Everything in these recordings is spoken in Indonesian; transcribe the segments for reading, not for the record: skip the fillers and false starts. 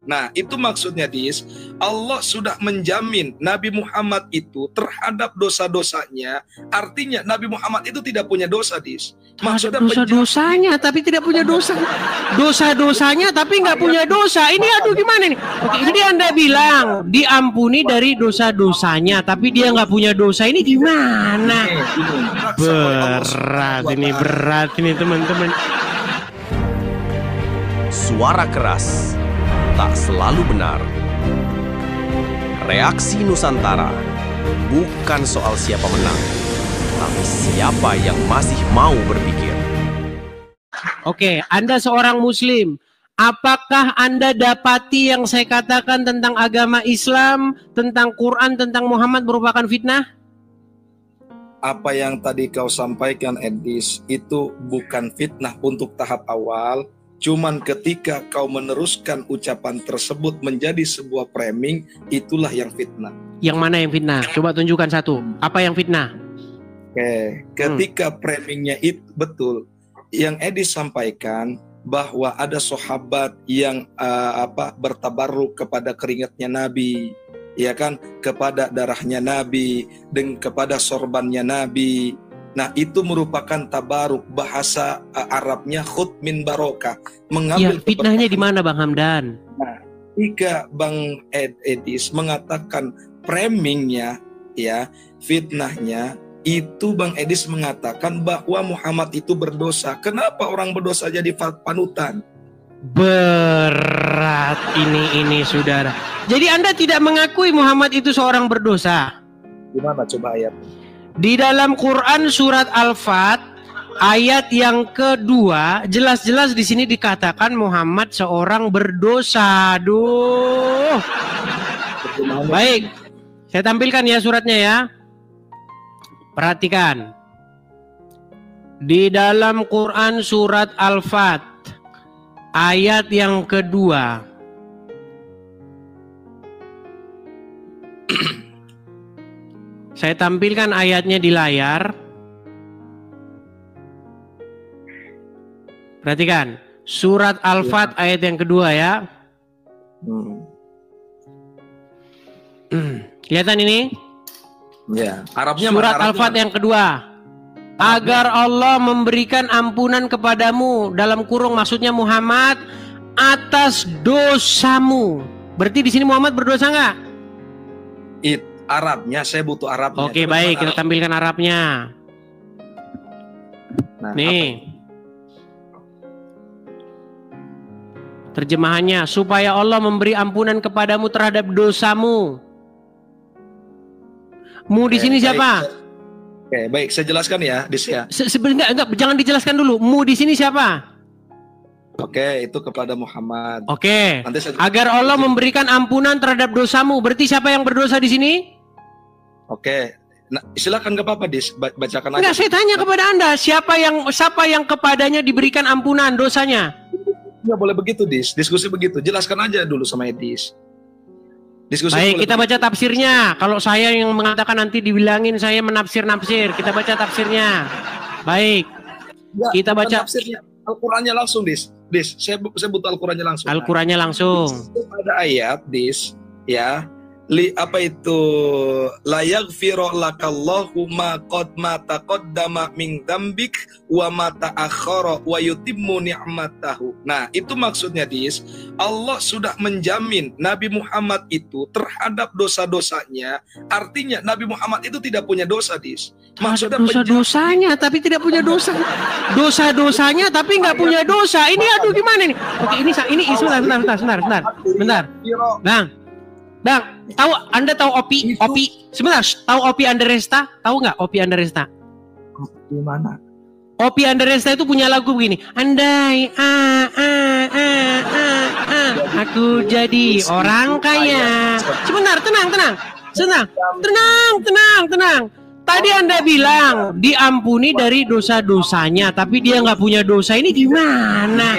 Nah, itu maksudnya Allah sudah menjamin Nabi Muhammad itu terhadap dosa-dosanya. Artinya Nabi Muhammad itu tidak punya dosa, Maksudnya dosa-dosanya tapi tidak punya dosa. Dosa-dosanya tapi nggak punya dosa. Ini aduh gimana nih? Oke, jadi Anda bilang diampuni dari dosa-dosanya tapi dia nggak punya dosa. Ini gimana? Berat ini teman-teman. Suara keras tak selalu benar. Reaksi Nusantara bukan soal siapa menang, tapi siapa yang masih mau berpikir. Oke, Anda seorang Muslim. Apakah Anda dapati yang saya katakan tentang agama Islam, tentang Quran, tentang Muhammad merupakan fitnah? Apa yang tadi kau sampaikan, Edis, itu bukan fitnah untuk tahap awal. Cuman ketika kau meneruskan ucapan tersebut menjadi sebuah framing, itulah yang fitnah. Yang mana yang fitnah? Coba tunjukkan satu. Apa yang fitnah? Oke, ketika framingnya itu betul, yang Edis sampaikan bahwa ada sahabat yang bertabarruk kepada keringatnya Nabi, ya kan, kepada darahnya Nabi, dan kepada sorbannya Nabi. Nah, itu merupakan tabaruk, bahasa Arabnya khud min barokah, mengambil. Ya, fitnahnya di mana, Bang Hamdan? Nah, jika Bang Edis mengatakan framingnya, ya, fitnahnya itu Bang Edis mengatakan bahwa Muhammad itu berdosa. Kenapa orang berdosa jadi panutan? Berat ini saudara. Jadi Anda tidak mengakui Muhammad itu seorang berdosa? Gimana coba ayat? Di dalam Quran surat Al-Fat ayat yang kedua jelas-jelas di sini dikatakan Muhammad seorang berdosa. Aduh. Baik, saya tampilkan ya suratnya ya. Perhatikan. Di dalam Quran surat Al-Fat ayat yang kedua. Saya tampilkan ayatnya di layar. Perhatikan, surat Al-Fat ayat yang kedua ya. Kelihatan ini? Ya, Arabnya surat Al-Fat yang kedua. Agar Allah memberikan ampunan kepadamu, dalam kurung maksudnya Muhammad, atas dosamu. Berarti di sini Muhammad berdosa nggak? Arabnya, saya butuh Arabnya. Oke, baik, kita tampilkan Arabnya. Nah, nih. Terjemahannya, supaya Allah memberi ampunan kepadamu terhadap dosamu. Di sini siapa? Oke, baik, saya jelaskan ya, Sebenarnya enggak, jangan dijelaskan dulu. Di sini siapa? Oke, itu kepada Muhammad. Oke. Agar Allah memberikan ampunan terhadap dosamu. Berarti siapa yang berdosa di sini? Oke, nah, silakan gak apa-apa bacakan aja. Enggak, saya tanya kepada Anda, siapa yang kepadanya diberikan ampunan dosanya? Nggak boleh begitu, diskusi begitu. Jelaskan aja dulu sama Edis. Diskusi. Baik, kita baca tafsirnya. Kalau saya yang mengatakan nanti dibilangin saya menafsir-nafsir. Kita baca tafsirnya. Baik. Ya, kita baca tafsirnya. Al-Qurannya langsung, Saya butuh Al-Qurannya langsung. Al-Qurannya langsung. Ada ayat, ya. Apa itu la yaghfiru lakallahu ma taqaddama min dzambik wa ma ta'akhkhara wa yutimmu ni'matahu. Nah, itu maksudnya Allah sudah menjamin Nabi Muhammad itu terhadap dosa-dosanya. Artinya Nabi Muhammad itu tidak punya dosa, Maksudnya dosa-dosanya tapi tidak punya dosa. Dosa-dosanya tapi nggak punya dosa. Ini aduh gimana nih? Oke, ini sebentar. Bang, Anda tahu Opi? Sebentar, tahu Opi Andresta? Tahu nggak Opi Andresta? Gimana? Opi Andresta itu punya lagu begini. Andai aku jadi orang kaya. Sebentar, tenang. Tadi Anda bilang diampuni dari dosa-dosanya, tapi dia nggak punya dosa. Ini gimana?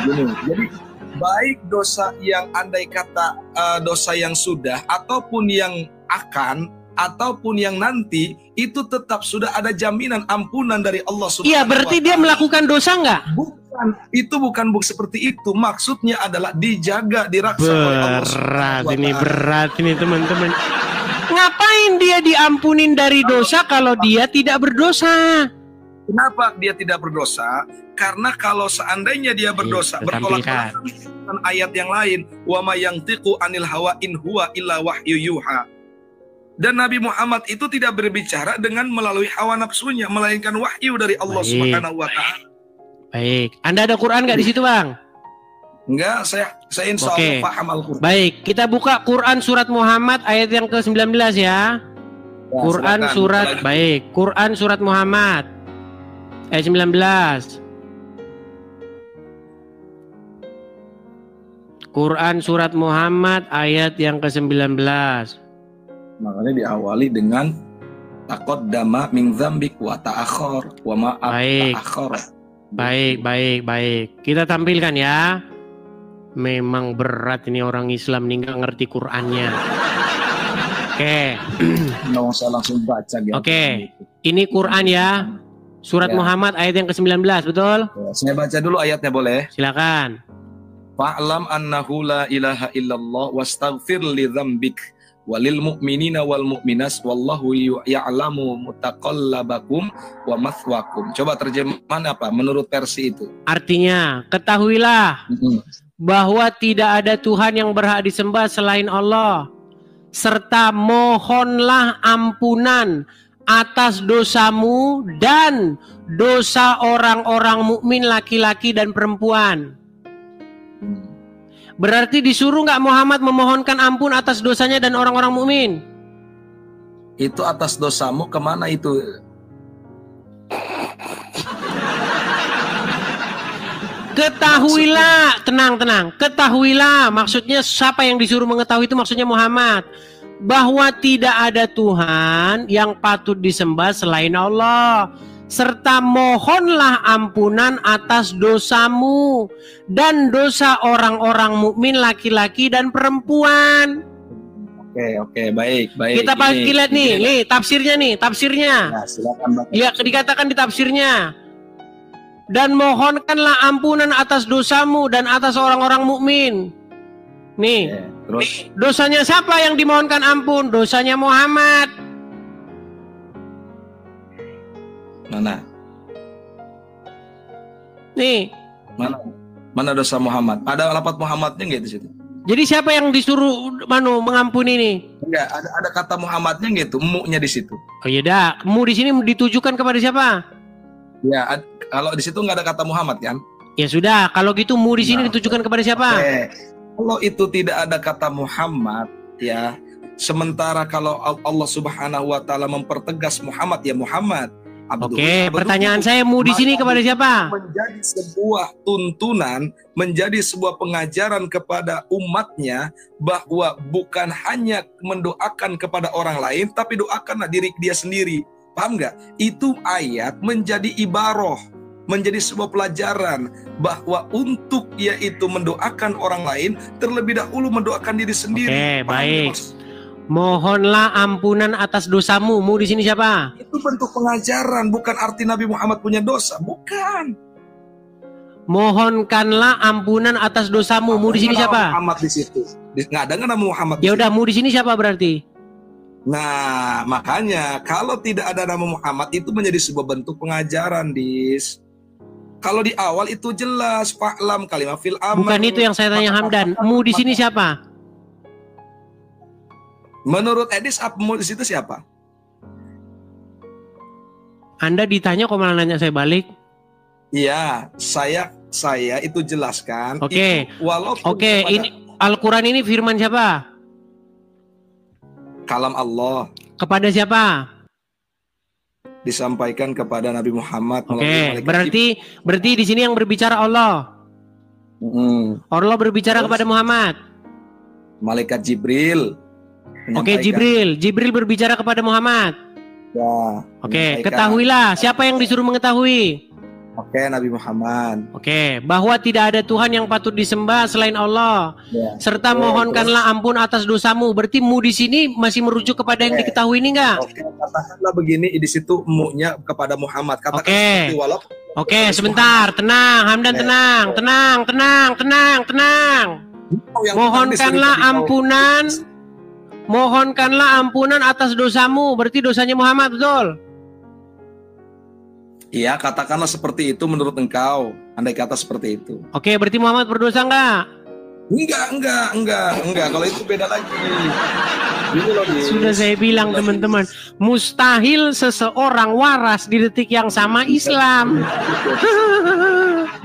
Gini. Jadi baik dosa yang andai kata dosa yang sudah ataupun yang akan ataupun yang nanti itu tetap sudah ada jaminan ampunan dari Allah Subhanahu wa Iya, berarti dia melakukan dosa nggak? Bukan Itu bukan seperti itu. Maksudnya adalah dijaga, diraksa oleh Allah Berat SWT. ini, berat ini teman-teman. Ngapain dia diampunin dari dosa kalau dia tidak berdosa? Kenapa dia tidak berdosa? Karena kalau seandainya dia berdosa, bertolak belakang dengan ayat yang lain, wa ma yantiqu anil hawa in huwa illa wahyu yuha. Dan Nabi Muhammad itu tidak berbicara dengan melalui hawa nafsunya, melainkan wahyu dari Allah Subhanahu wa taala. Baik. Anda ada Quran nggak di situ, Bang? Enggak, saya insya Allah paham Al-Quran. Baik, kita buka Quran surat Muhammad ayat yang ke-19 ya. Quran silakan. surat, baik. Quran surat Muhammad ayat 19. Quran surat Muhammad ayat yang ke-19. Makanya diawali dengan taqaddama min dzambik wa ta'akhkhar wa ma ta'akhkhar. Baik. Kita tampilkan ya. Memang berat ini orang Islam nih nggak ngerti Qurannya. Oke. Mau saya langsung baca gitu. Oke. Ini Quran ya. Surat Muhammad ayat yang ke-19, betul? Ya, saya baca dulu ayatnya boleh? Silakan. Fa'lam annahu la ilaha illallah wastaghfir li dzambik walil mu'minina wal mu'minas wallahu ya'lamu mutaqallabakum wa mathwakum. Coba terjemahan apa menurut versi itu? Artinya, ketahuilah bahwa tidak ada Tuhan yang berhak disembah selain Allah, serta mohonlah ampunan atas dosamu dan dosa orang-orang mukmin laki-laki dan perempuan. Berarti disuruh nggak Muhammad memohonkan ampun atas dosanya dan orang-orang mukmin? Itu atas dosamu kemana itu? Ketahuilah, tenang. Ketahuilah, maksudnya siapa yang disuruh mengetahui itu maksudnya Muhammad. Bahwa tidak ada Tuhan yang patut disembah selain Allah. Serta mohonlah ampunan atas dosamu dan dosa orang-orang mukmin laki-laki dan perempuan. Oke, baik. Kita pasti lihat nih tafsirnya. Nah, silakan Bapak. Ya, dikatakan di tafsirnya. Dan mohonkanlah ampunan atas dosamu dan atas orang-orang mukmin. Nih, terus dosanya siapa yang dimohonkan ampun? Dosanya Muhammad. mana? Nih, mana dosa Muhammad? Ada lafaz Muhammadnya nggak di situ? jadi siapa yang disuruh mengampuni nih? Enggak, ada kata Muhammadnya nggak itu? Mu-nya di situ. Oh iya dah, mu di sini ditujukan kepada siapa? Ya, kalau di situ nggak ada kata Muhammad kan? Ya sudah, kalau gitu mu di sini ditujukan kepada siapa? Kalau itu tidak ada kata Muhammad, ya. Sementara kalau Allah Subhanahu wa taala mempertegas Muhammad, ya Muhammad. Oke, pertanyaan saya mu di sini kepada siapa? Menjadi sebuah tuntunan, menjadi sebuah pengajaran kepada umatnya bahwa bukan hanya mendoakan kepada orang lain, tapi doakanlah diri dia sendiri. Paham nggak? Itu ayat menjadi ibaroh, menjadi sebuah pelajaran bahwa untuk yaitu mendoakan orang lain, terlebih dahulu mendoakan diri sendiri. Oke, baik. Mohonlah ampunan atas dosamu. Mu di sini siapa? Itu bentuk pengajaran, bukan arti Nabi Muhammad punya dosa, bukan. Mohonkanlah ampunan atas dosamu. Mu di sini siapa? Muhammad di situ. Nggak ada nama Muhammad. Ya udah, mu di sini siapa berarti? Nah, makanya kalau tidak ada nama Muhammad itu menjadi sebuah bentuk pengajaran, Dis. Kalau di awal itu jelas, fa'lam kalimah fil amr. Bukan itu yang saya tanya Hamdan. Mu di sini siapa? Menurut Edis, mu di situ siapa? Anda ditanya kok malah nanya saya balik? Iya, saya itu jelaskan. Oke. Walaupun Oke, ini Al-Quran ini firman siapa? Kalam Allah. Kepada siapa? Disampaikan kepada Nabi Muhammad. Oke, berarti di sini yang berbicara Allah. Allah berbicara kepada Muhammad. Malaikat Jibril. Oke, Jibril berbicara kepada Muhammad. Ya. Oke, ketahuilah siapa yang disuruh mengetahui? Oke, Nabi Muhammad. Oke, bahwa tidak ada Tuhan yang patut disembah selain Allah. Ya. Serta mohonkanlah ampun atas dosamu. Berarti mu di sini masih merujuk kepada yang diketahui ini enggak? Oke, katakanlah begini di situ mu-nya kepada Muhammad. Katakan seperti Oke, sebentar, tenang, Hamdan, tenang. Mohonkanlah ampunan atas dosamu. Berarti dosanya Muhammad, betul? Iya, katakanlah seperti itu menurut engkau. Andai kata seperti itu. Oke, berarti Muhammad berdosa enggak? Enggak. Kalau itu beda lagi. Gini loh, sudah saya bilang teman-teman, mustahil seseorang waras di detik yang sama Islam.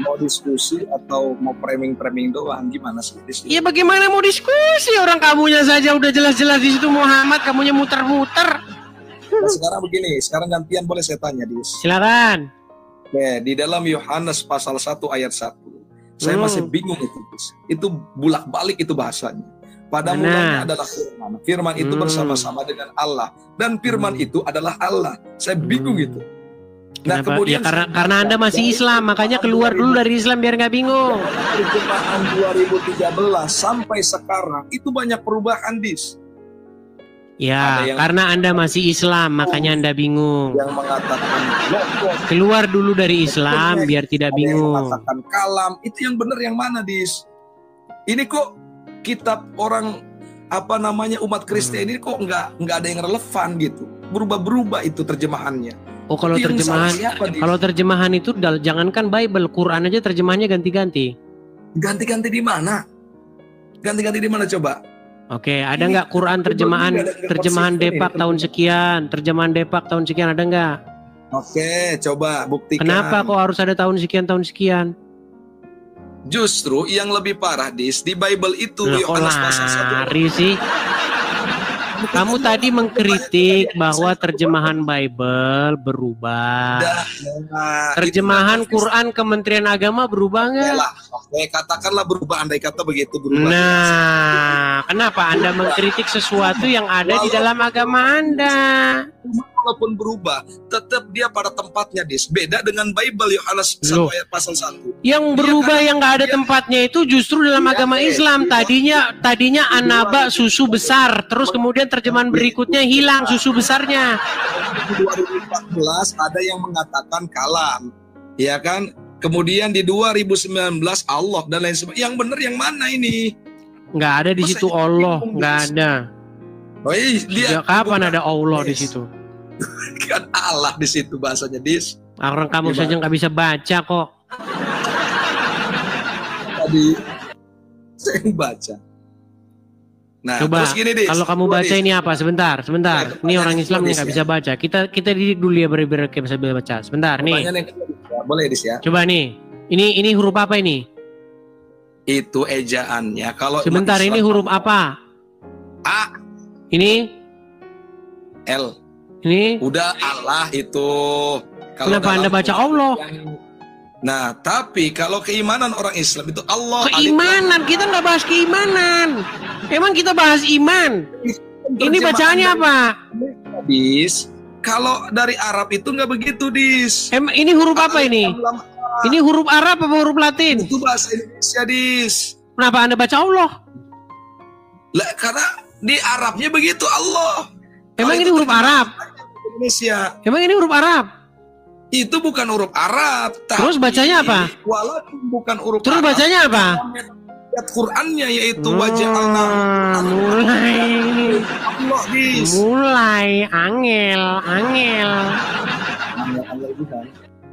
Mau diskusi atau mau framing doang, gimana sih? Ya bagaimana mau diskusi, orang kamunya saja udah jelas-jelas di situ Muhammad, kamunya muter-muter. Nah, sekarang begini, sekarang gantian boleh saya tanya, Dis? Silakan. Oke, di dalam Yohanes pasal 1 ayat 1. Saya masih bingung itu, Dis. Itu bulak-balik itu bahasanya. Pada mulanya adalah firman. Firman itu bersama-sama dengan Allah. Dan firman itu adalah Allah. Saya bingung itu. Nah, kemudian ya, karena Anda masih Islam, makanya keluar dulu dari Islam biar nggak bingung. Perjumpaan 2013 sampai sekarang itu banyak perubahan, Dis. Ya, karena Anda masih Islam, makanya Anda bingung. Yang mengatakan keluar dulu dari Islam biar tidak bingung. Yang mengatakan kalam, itu yang benar yang mana, Dis? Ini kok kitab orang umat Kristen ini kok nggak ada yang relevan gitu, berubah itu terjemahannya. Oh, kalau terjemahan itu jangankan Bible, Quran aja terjemahannya ganti-ganti. Ganti-ganti di mana? Ganti-ganti di mana coba? Oke, ada nggak Quran terjemahan Depak tahun sekian, terjemahan Depak tahun sekian, ada nggak? Oke, coba buktikan. Kenapa kok harus ada tahun sekian? Justru yang lebih parah, Dis, di Bible itu Yohanes pasal 1 sih. Kamu tadi mengkritik bahwa terjemahan Bible berubah. Terjemahan Quran Kementerian Agama berubah nggak? Oke, katakanlah berubah, andai kata begitu berubah. Nah, kenapa Anda mengkritik sesuatu yang ada di dalam agama Anda? Walaupun berubah, tetap dia pada tempatnya, Dis. Beda dengan Bible Yohanes pasal 1. Yang berubah yang nggak ada tempatnya itu justru dalam agama Islam. Tadinya anaba susu besar, terus kemudian terjemahan berikutnya hilang susu besarnya. 2014 ada yang mengatakan kalam, ya kan? Kemudian di 2019 Allah dan lain sebagainya. Yang benar yang mana ini? Nggak ada di situ Allah, nggak ada. Sejak kapan ada Allah di situ? Kan Allah di situ bahasanya, Dis. Orang kamu saja nggak bisa baca kok. Tadi saya baca. Nah, coba terus gini, Dis. Kalau kamu baca ini apa? Sebentar. Ini orang Islam nggak bisa baca. Kita didik dulu ya biar bisa baca. Sebentar nih. Boleh, Dis ya. Coba nih. Ini huruf apa ini? Itu ejaannya. Kalau sebentar, ini huruf apa? A. Ini L. Ini udah Allah itu. Kenapa Anda baca Allah? Nah, tapi kalau keimanan orang Islam itu Allah. Keimanan, kita nggak bahas keimanan. Emang kita bahas iman. Ini bacaannya apa? Dis, kalau dari Arab itu nggak begitu, Dis. Ini huruf apa ini? Ini huruf Arab apa huruf Latin? Itu bahasa Indonesia, Dis. Kenapa Anda baca Allah? Lah, karena di Arabnya begitu Allah. Emang ini huruf Arab? Indonesia. Emang ini huruf Arab? Itu bukan huruf Arab. Terus bacanya apa? Walaupun bukan huruf Terus Arab. bacanya apa? Ayat Qur'annya yaitu waja'alna. Mulai angel.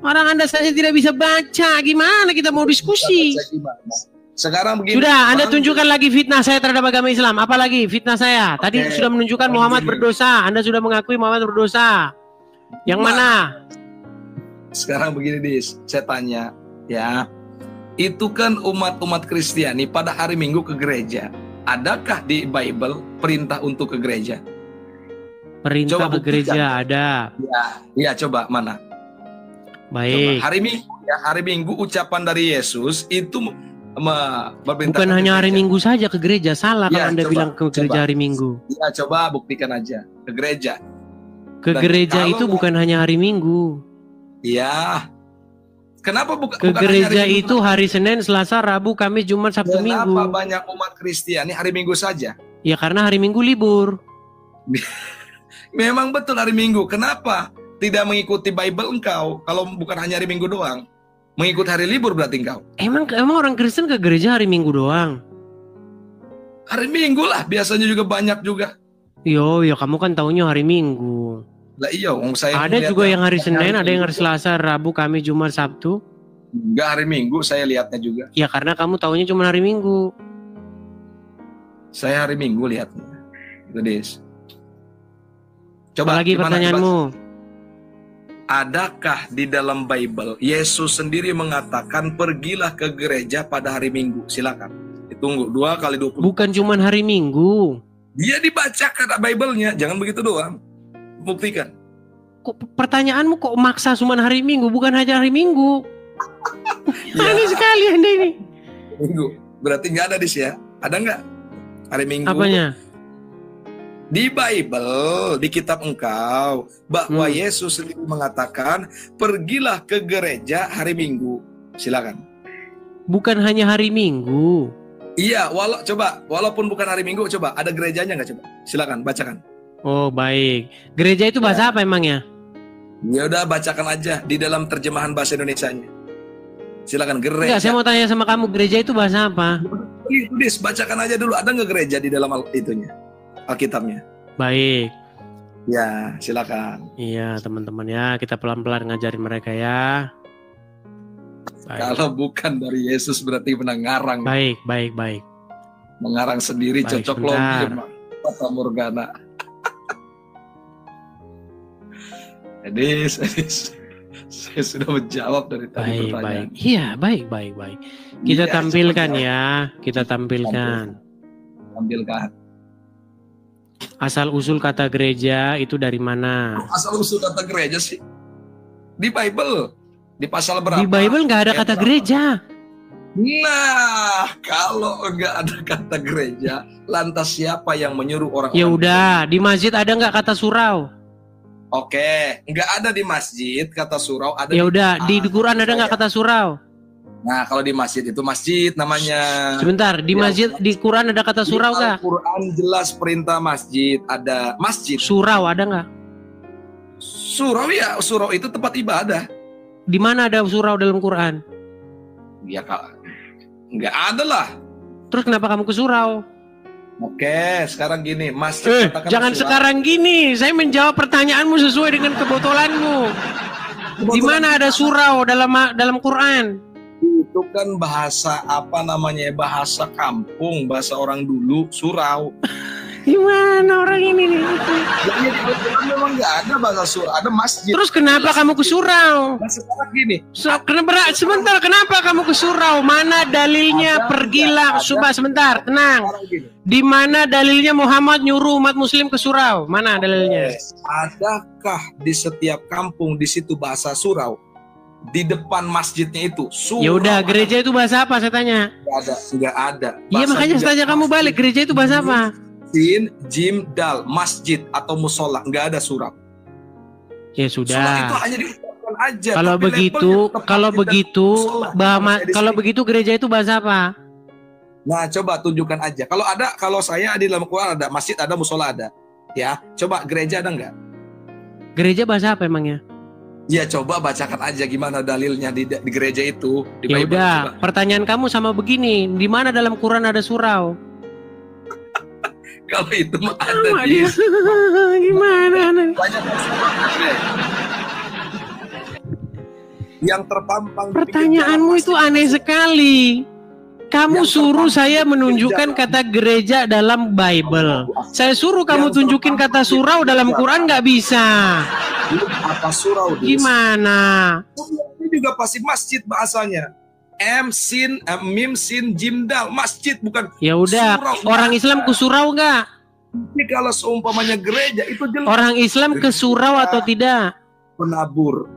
Orang Anda saja tidak bisa baca, gimana kita mau diskusi? Sekarang begini. Sudah, Anda tunjukkan lagi fitnah saya terhadap agama Islam. Apalagi fitnah saya? Tadi sudah menunjukkan Muhammad berdosa. Anda sudah mengakui Muhammad berdosa. Yang mana? Sekarang begini, Dis. Saya tanya, ya. Itu kan umat Kristiani pada hari Minggu ke gereja. Adakah di Bible perintah untuk ke gereja? Perintah ke gereja ada. Ya, coba mana? Baik. Coba. Hari Minggu ucapan dari Yesus itu bukan hanya hari Minggu saja ke gereja. Salah kalau Anda bilang ke gereja hari Minggu. Ya, coba buktikan aja ke gereja. Ke gereja itu bukan hanya hari Minggu. Ya. Kenapa ke gereja itu hari Senin, Selasa, Rabu, Kamis, Jumat, Sabtu, Minggu? Kenapa banyak umat Kristiani hari Minggu saja? Ya karena hari Minggu libur. Memang betul hari Minggu. Kenapa? tidak mengikuti Bible engkau. Kalau bukan hanya hari Minggu doang, mengikuti hari libur berarti engkau. Emang orang Kristen ke gereja hari Minggu doang? Hari Minggu lah, biasanya juga banyak juga. Yo, kamu kan taunya hari Minggu. Lah iya, saya ada juga yang hari Senin, ada yang hari Selasa, Rabu, Kamis, Jumat, Sabtu. Enggak, hari Minggu saya lihatnya juga. Ya karena kamu taunya cuma hari Minggu. Saya hari Minggu lihatnya. Itu Dis. Coba lagi pertanyaanmu. Adakah di dalam Bible Yesus sendiri mengatakan pergilah ke gereja pada hari Minggu? Silakan. Ditunggu 2 x 20. Bukan cuma hari Minggu. Dia dibacakan Bible-nya, jangan begitu doang. Buktikan. Kok pertanyaanmu kok maksa cuma hari Minggu, bukan hanya hari Minggu? Aneh sekali Anda ini. Minggu. Berarti nggak ada Dis ya? Ada nggak hari Minggu? Apanya? Di Bible, di kitab engkau, bahwa Yesus sendiri mengatakan, pergilah ke gereja hari Minggu. Silakan. Bukan hanya hari Minggu. Iya, walaupun bukan hari Minggu, coba ada gerejanya nggak coba? Silakan, bacakan. Oh baik. Gereja itu bahasa apa emangnya? Ya udah, bacakan aja di dalam terjemahan bahasa Indonesianya. Silakan, gereja. Enggak, saya mau tanya sama kamu, gereja itu bahasa apa? Dis, bacakan aja dulu. Ada nggak gereja di dalam itunya? Alkitabnya. Baik. Ya, silakan. Iya, teman-teman ya, kita pelan-pelan ngajarin mereka ya. Baik. Kalau bukan dari Yesus berarti pernah ngarang. Baik. Mengarang sendiri, Baik, cocok logi, Fata Morgana. Edis, saya sudah menjawab dari tadi pertanyaan. Iya, baik. Kita tampilkan ya, kita tampilkan. Asal usul kata gereja itu dari mana? Asal usul kata gereja sih di Bible, di pasal berapa? Di Bible nggak ada kata gereja. Nah, kalau nggak ada kata gereja, lantas siapa yang menyuruh orang? Ya udah, di masjid ada nggak kata surau? Oke, nggak ada di masjid kata surau. Ada. Ya udah, di Quran ada nggak kata surau? Nah, kalau di masjid itu masjid namanya. Sebentar, di masjid di Quran ada kata surau nggak? Quran jelas perintah masjid, ada masjid. Surau ada nggak? Surau ya, surau itu tempat ibadah. Di mana ada surau dalam Quran? Ya kak, nggak ada lah. Terus kenapa kamu ke surau? Oke, sekarang gini, masjid. Jangan sekarang gini. Saya menjawab pertanyaanmu sesuai dengan kebotolanmu. Di mana ada surau dalam Quran? Itu kan bahasa apa namanya? Bahasa kampung, bahasa orang dulu, surau. Gimana orang ini nih? Ya, memang nggak ada bahasa surau, ada masjid. Terus kenapa kamu ke surau? Nah, sekarang gini. Kenapa kamu ke surau? Mana dalilnya? Pergilah. Sebentar, tenang. Di mana dalilnya Muhammad nyuruh umat muslim ke surau? Mana dalilnya? Adakah di setiap kampung di situ bahasa surau? Di depan masjidnya itu surau. Ya udah, gereja itu bahasa apa saya tanya? Nggak ada. Iya, makanya saya tanya kamu balik, gereja itu bahasa apa? Sin, jim, dal, masjid atau musola, nggak ada surau. Ya sudah. Surau itu hanya diucapkan aja. Kalau begitu gereja itu bahasa apa? Nah, coba tunjukkan aja. Kalau saya di dalam Quran ada masjid, ada musola ada. Ya, coba gereja ada nggak? Gereja bahasa apa emangnya? Ya, coba bacakan aja gimana dalilnya di gereja itu. Di ya Bible, udah, coba. Pertanyaan kamu sama begini, di mana dalam Quran ada surau? Kalau itu mah ada di. Gimana? Yang terpampang. Pertanyaanmu itu aneh sekali. Kamu suruh saya menunjukkan kata gereja dalam Bible. Saya suruh kamu tunjukin kata surau dalam Quran, nggak bisa. Apa surau? Gimana? Ini juga pasti masjid bahasanya. Mim sin jim dal, masjid bukan. Ya udah, orang Islam ke surau nggak? Tapi kalau seumpamanya gereja itu jelas. Orang Islam ke surau atau tidak? Penabur,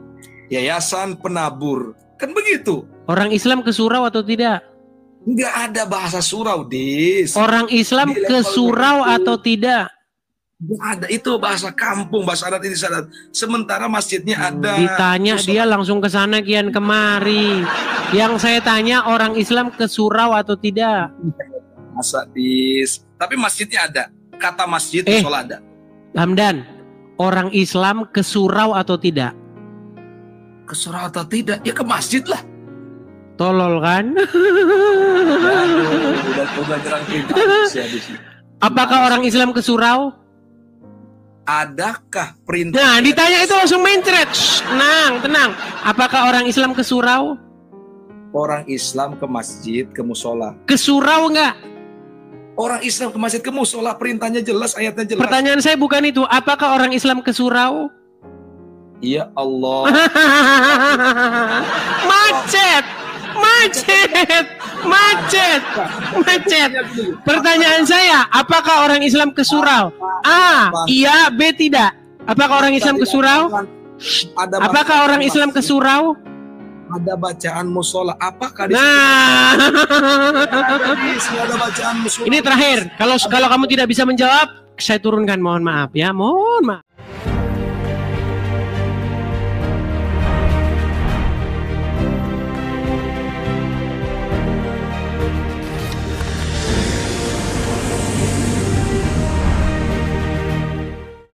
yayasan penabur, kan begitu. Orang Islam ke surau atau tidak? Nggak ada bahasa surau, Dis. Orang Islam ke surau atau tidak? Nggak ada, itu bahasa kampung, bahasa adat ini adat. Sementara masjidnya ada. Ditanya dia langsung ke sana kian kemari. Yang saya tanya orang Islam ke surau atau tidak? Masa Dis. Tapi masjidnya ada. Kata masjid sholat ada. Hamdan, orang Islam ke surau atau tidak? Ke surau atau tidak? Ya ke masjid lah. Tolol kan? Udah nyerang perintah manusia di sini. Apakah orang Islam ke surau? Adakah perintah? Nah, ditanya itu langsung mencret. Tenang. Apakah orang Islam ke surau? Orang Islam ke masjid, ke musola. Ke surau enggak? Orang Islam ke masjid, ke musola, perintahnya jelas, ayatnya jelas. Pertanyaan saya bukan itu. Apakah orang Islam ke surau? Ya Allah. Macet. Pertanyaan saya, apakah orang Islam ke surau? A, iya, B, tidak. Apakah orang Islam ke surau? Apakah orang Islam ke surau? Ada bacaan musola. Apakah di Nah, ada bacaan musola? ini terakhir. Kalau kamu tidak bisa menjawab, saya turunkan. Mohon maaf ya, mohon maaf.